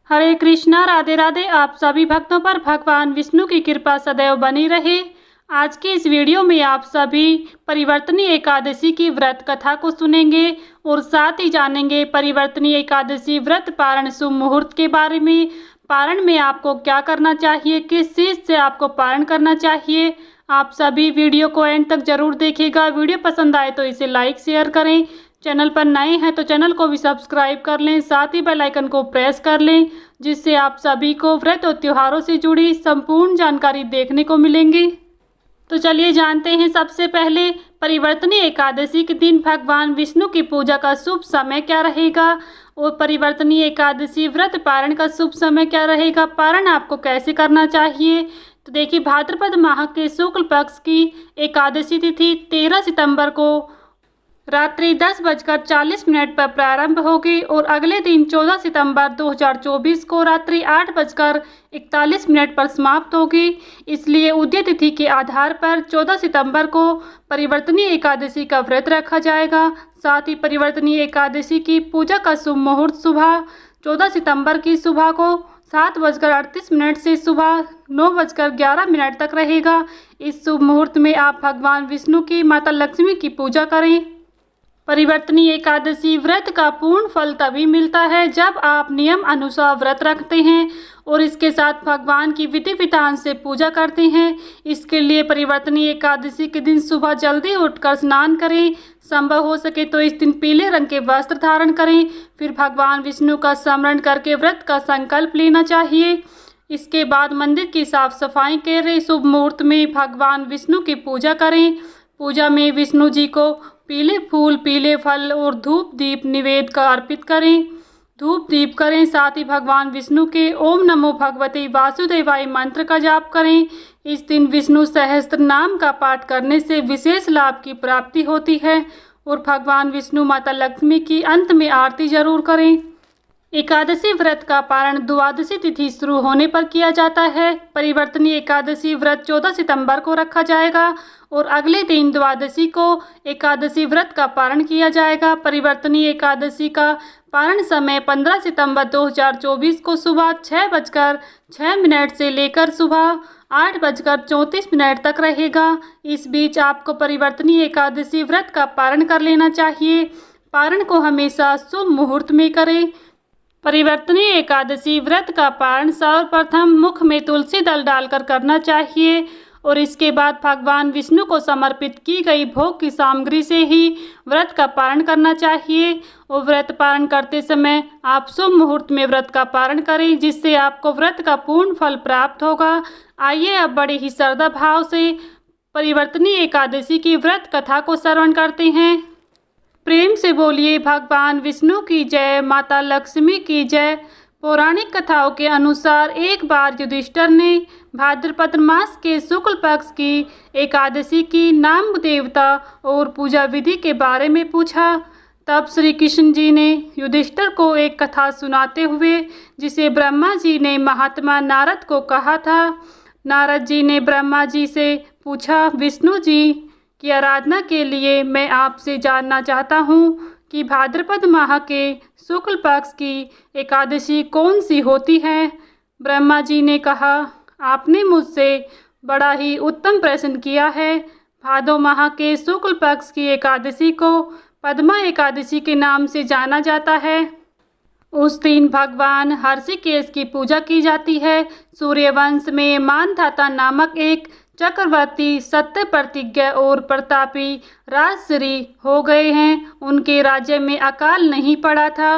हरे कृष्णा, राधे राधे। आप सभी भक्तों पर भगवान विष्णु की कृपा सदैव बनी रहे। आज के इस वीडियो में आप सभी परिवर्तनी एकादशी की व्रत कथा को सुनेंगे और साथ ही जानेंगे परिवर्तनी एकादशी व्रत पारण शुभ मुहूर्त के बारे में। पारण में आपको क्या करना चाहिए, किस चीज़ से आपको पारण करना चाहिए। आप सभी वीडियो को एंड तक जरूर देखिएगा। वीडियो पसंद आए तो इसे लाइक शेयर करें। चैनल पर नए हैं तो चैनल को भी सब्सक्राइब कर लें, साथ ही बेल आइकन को प्रेस कर लें, जिससे आप सभी को व्रत और त्योहारों से जुड़ी संपूर्ण जानकारी देखने को मिलेंगी। तो चलिए जानते हैं। सबसे पहले परिवर्तनी एकादशी के दिन भगवान विष्णु की पूजा का शुभ समय क्या रहेगा और परिवर्तनी एकादशी व्रत पारण का शुभ समय क्या रहेगा, पारण आपको कैसे करना चाहिए। तो देखिए, भाद्रपद माह के शुक्ल पक्ष की एकादशी तिथि 13 सितंबर को रात्रि 10:40 पर प्रारंभ होगी और अगले दिन 14 सितंबर 2024 को रात्रि 8:41 पर समाप्त होगी। इसलिए उदय तिथि के आधार पर 14 सितंबर को परिवर्तनी एकादशी का व्रत रखा जाएगा। साथ ही परिवर्तनी एकादशी की पूजा का शुभ मुहूर्त सुबह 14 सितंबर की सुबह को 7:38 से सुबह 9:11 तक रहेगा। इस शुभ मुहूर्त में आप भगवान विष्णु की माता लक्ष्मी की पूजा करें। परिवर्तनी एकादशी व्रत का पूर्ण फल तभी मिलता है जब आप नियम अनुसार व्रत रखते हैं और इसके साथ भगवान की विधि विधान से पूजा करते हैं। इसके लिए परिवर्तनी एकादशी के दिन सुबह जल्दी उठकर स्नान करें। संभव हो सके तो इस दिन पीले रंग के वस्त्र धारण करें। फिर भगवान विष्णु का स्मरण करके व्रत का संकल्प लेना चाहिए। इसके बाद मंदिर की साफ सफाई करें। शुभ मुहूर्त में भगवान विष्णु की पूजा करें। पूजा में विष्णु जी को पीले फूल, पीले फल और धूप दीप निवेद का अर्पित करें। धूप दीप करें। साथ ही भगवान विष्णु के ओम नमो भगवते वासुदेवाय मंत्र का जाप करें। इस दिन विष्णु सहस्त्र नाम का पाठ करने से विशेष लाभ की प्राप्ति होती है और भगवान विष्णु माता लक्ष्मी की अंत में आरती जरूर करें। एकादशी व्रत का पारण द्वादशी तिथि शुरू होने पर किया जाता है। परिवर्तनी एकादशी व्रत 14 सितंबर को रखा जाएगा और अगले दिन द्वादशी को एकादशी व्रत का पारण किया जाएगा। परिवर्तनी एकादशी का पारण समय 15 सितंबर 2024 को सुबह 6:06 से लेकर सुबह 8:34 तक रहेगा। इस बीच आपको परिवर्तनी एकादशी व्रत का पारण कर लेना चाहिए। पारण को हमेशा शुभ मुहूर्त में करें। परिवर्तनी एकादशी व्रत का पारण सर्वप्रथम मुख में तुलसी दल डालकर करना चाहिए और इसके बाद भगवान विष्णु को समर्पित की गई भोग की सामग्री से ही व्रत का पारण करना चाहिए। और व्रत पारण करते समय आप शुभ मुहूर्त में व्रत का पारण करें, जिससे आपको व्रत का पूर्ण फल प्राप्त होगा। आइए अब बड़े ही श्रद्धा भाव से परिवर्तनी एकादशी की व्रत कथा को श्रवण करते हैं। प्रेम से बोलिए भगवान विष्णु की जय, माता लक्ष्मी की जय। पौराणिक कथाओं के अनुसार एक बार युधिष्ठिर ने भाद्रपद मास के शुक्ल पक्ष की एकादशी की नाम देवता और पूजा विधि के बारे में पूछा। तब श्री कृष्ण जी ने युधिष्ठिर को एक कथा सुनाते हुए जिसे ब्रह्मा जी ने महात्मा नारद को कहा था। नारद जी ने ब्रह्मा जी से पूछा, विष्णु जी की आराधना के लिए मैं आपसे जानना चाहता हूँ कि भाद्रपद माह के शुक्ल पक्ष की एकादशी कौन सी होती है। ब्रह्मा जी ने कहा, आपने मुझसे बड़ा ही उत्तम प्रश्न किया है। भादो माह के शुक्ल पक्ष की एकादशी को पद्मा एकादशी के नाम से जाना जाता है। उस दिन भगवान हर्षिकेश की पूजा की जाती है। सूर्यवंश में मानधाता नामक एक चक्रवर्ती सत्य प्रतिज्ञा और प्रतापी राजश्री हो गए हैं। उनके राज्य में अकाल नहीं पड़ा था।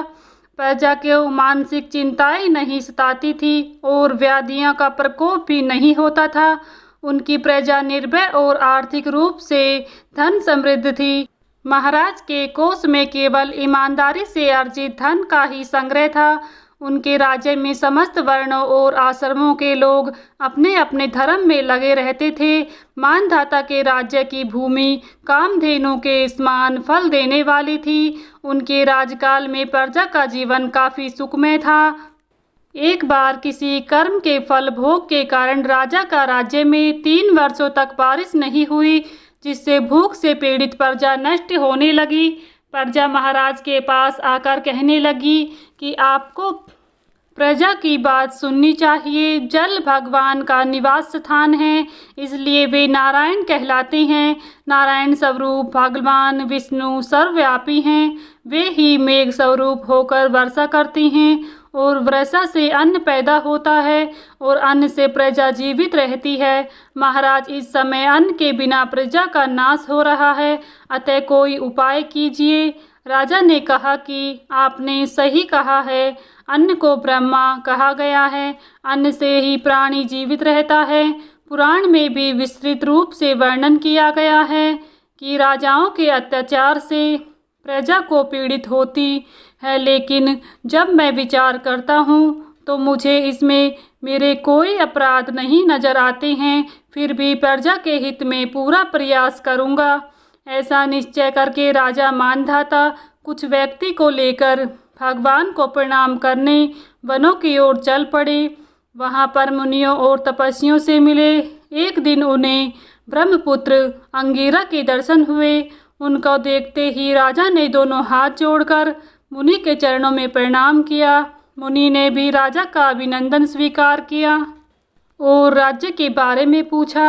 प्रजा को मानसिक चिंताएं नहीं सताती थी और व्याधियों का प्रकोप भी नहीं होता था। उनकी प्रजा निर्भय और आर्थिक रूप से धन समृद्ध थी। महाराज के कोष में केवल ईमानदारी से अर्जित धन का ही संग्रह था। उनके राज्य में समस्त वर्णों और आश्रमों के लोग अपने अपने धर्म में लगे रहते थे। मानधाता के राज्य की भूमि कामधेनु के समान फल देने वाली थी। उनके राजकाल में प्रजा का जीवन काफी सुखमय था। एक बार किसी कर्म के फल भोग के कारण राजा का राज्य में 3 वर्षों तक बारिश नहीं हुई, जिससे भूख से पीड़ित प्रजा नष्ट होने लगी। प्रजा महाराज के पास आकर कहने लगी कि आपको प्रजा की बात सुननी चाहिए। जल भगवान का निवास स्थान है, इसलिए वे नारायण कहलाते हैं। नारायण स्वरूप भगवान विष्णु सर्वव्यापी हैं। वे ही मेघ स्वरूप होकर वर्षा करते हैं और वर्षा से अन्न पैदा होता है और अन्न से प्रजा जीवित रहती है। महाराज, इस समय अन्न के बिना प्रजा का नाश हो रहा है, अतः कोई उपाय कीजिए। राजा ने कहा कि आपने सही कहा है। अन्न को ब्रह्मा कहा गया है। अन्न से ही प्राणी जीवित रहता है। पुराण में भी विस्तृत रूप से वर्णन किया गया है कि राजाओं के अत्याचार से प्रजा को पीड़ित होती है, लेकिन जब मैं विचार करता हूँ तो मुझे इसमें मेरे कोई अपराध नहीं नजर आते हैं। फिर भी प्रजा के हित में पूरा प्रयास करूँगा। ऐसा निश्चय करके राजा मानधाता कुछ व्यक्ति को लेकर भगवान को प्रणाम करने वनों की ओर चल पड़े। वहाँ पर मुनियों और तपस्वियों से मिले। एक दिन उन्हें ब्रह्मपुत्र अंगिरा के दर्शन हुए। उनको देखते ही राजा ने दोनों हाथ जोड़कर मुनि के चरणों में प्रणाम किया। मुनि ने भी राजा का अभिनंदन स्वीकार किया और राज्य के बारे में पूछा।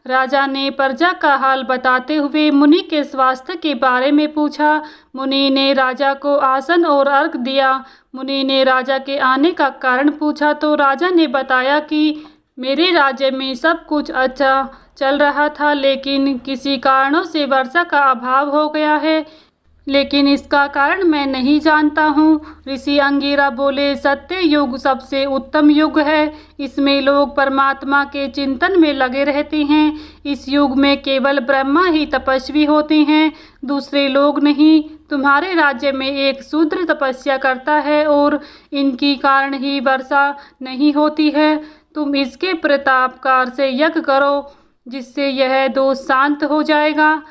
राजा ने प्रजा का हाल बताते हुए मुनि के स्वास्थ्य के बारे में पूछा। मुनि ने राजा को आसन और अर्घ दिया। मुनि ने राजा के आने का कारण पूछा तो राजा ने बताया कि मेरे राज्य में सब कुछ अच्छा चल रहा था, लेकिन किसी कारणों से वर्षा का अभाव हो गया है, लेकिन इसका कारण मैं नहीं जानता हूँ। ऋषि अंगिरा बोले, सत्य युग सबसे उत्तम युग है। इसमें लोग परमात्मा के चिंतन में लगे रहते हैं। इस युग में केवल ब्रह्मा ही तपस्वी होते हैं, दूसरे लोग नहीं। तुम्हारे राज्य में एक शूद्र तपस्या करता है और इनकी कारण ही वर्षा नहीं होती है। तुम इसके प्रतापकार से यज्ञ करो, जिससे यह दोष शांत हो जाएगा।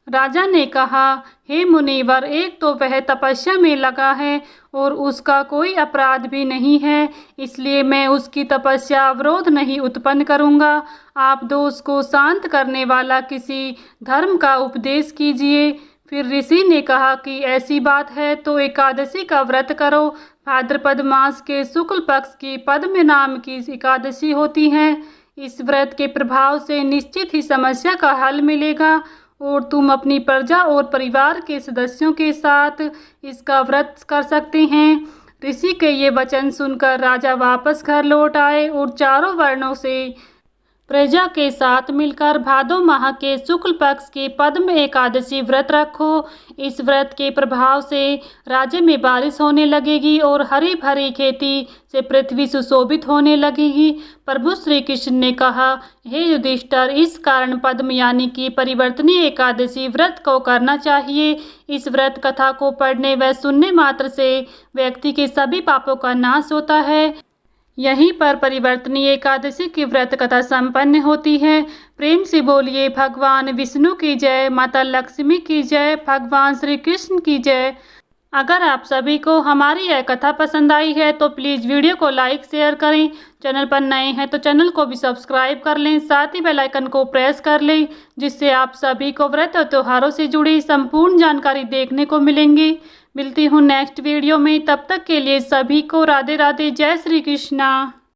राजा ने कहा, हे मुनिवर, एक तो वह तपस्या में लगा है और उसका कोई अपराध भी नहीं है, इसलिए मैं उसकी तपस्या अवरोध नहीं उत्पन्न करूंगा। आप दोष को शांत करने वाला किसी धर्म का उपदेश कीजिए। फिर ऋषि ने कहा कि ऐसी बात है तो एकादशी का व्रत करो। भाद्रपद मास के शुक्ल पक्ष की पद्म नाम की एकादशी होती है। इस व्रत के प्रभाव से निश्चित ही समस्या का हल मिलेगा और तुम अपनी प्रजा और परिवार के सदस्यों के साथ इसका व्रत कर सकते हैं। ऋषि के ये वचन सुनकर राजा वापस घर लौट आए और चारों वर्णों से प्रजा के साथ मिलकर भादो माह के शुक्ल पक्ष की पद्म एकादशी व्रत रखो। इस व्रत के प्रभाव से राज्य में बारिश होने लगेगी और हरी भरी खेती से पृथ्वी सुशोभित होने लगेगी। प्रभु श्री कृष्ण ने कहा, हे युधिष्ठिर, इस कारण पद्म यानी कि परिवर्तनीय एकादशी व्रत को करना चाहिए। इस व्रत कथा को पढ़ने व सुनने मात्र से व्यक्ति के सभी पापों का नाश होता है। यहीं पर परिवर्तनीय एकादशी की व्रत कथा संपन्न होती है। प्रेम से बोलिए भगवान विष्णु की जय, माता लक्ष्मी की जय, भगवान श्री कृष्ण की जय। अगर आप सभी को हमारी यह कथा पसंद आई है तो प्लीज़ वीडियो को लाइक शेयर करें। चैनल पर नए हैं तो चैनल को भी सब्सक्राइब कर लें, साथ ही बेल आइकन को प्रेस कर लें, जिससे आप सभी को व्रत और त्योहारों से जुड़ी संपूर्ण जानकारी देखने को मिलेंगी। मिलती हूँ नेक्स्ट वीडियो में, तब तक के लिए सभी को राधे राधे, जय श्री कृष्णा।